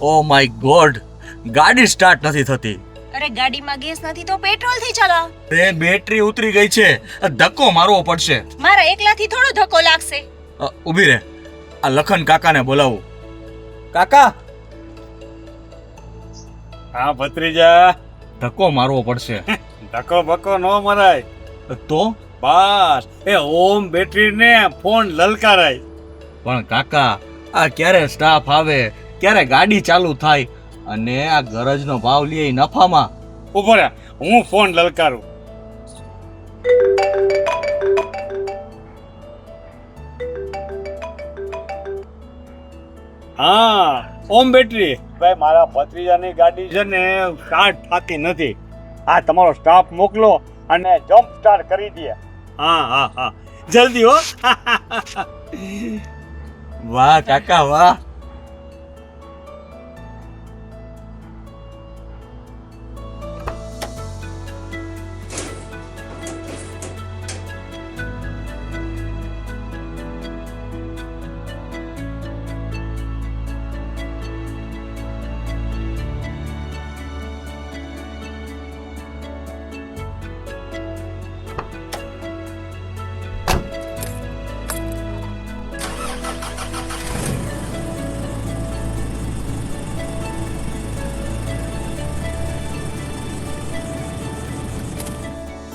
Oh my God, ગાડી start નથી થતી. અરે ગાડીમાં ગેસ નથી તો પેટ્રોલ થી ચલાવ. રે બેટરી ઉતરી ગઈ છે, ધક્કો મારવો પડશે. મારા એકલાથી થોડો ધક્કો લાગશે. ઊભી રે, આ લખન કાકાને બોલાવું. કાકા, હા ભત્રીજા, ધક્કો મારવો પડશે. ધક્કો બક્કો નો મરાય. તો બસ એ ઓમ બેટરી ને ફોન લલકારાય. પણ કાકા, આ ક્યારે સ્ટાફ આવે, ક્યારે ગાડી ચાલુ થાય, અને આ ગરજનો ભાવ લે નફામાં. ઉભો રે, હું ફોન લલકારું. હા ઓમ બેટરી ભાઈ, મારા ભત્રીજાની ગાડી છે ને સ્ટાર્ટ થતી નથી. હા તમારો સ્ટાફ મોકલો અને જમ્પ સ્ટાર્ટ કરી દે. હા હા હા, જલ્દી હો. વાહ કાકા વાહ.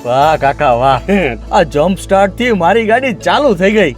વાહ કાકા વાહ, આ જમ્પ સ્ટાર્ટ થી મારી ગાડી ચાલુ થઈ ગઈ.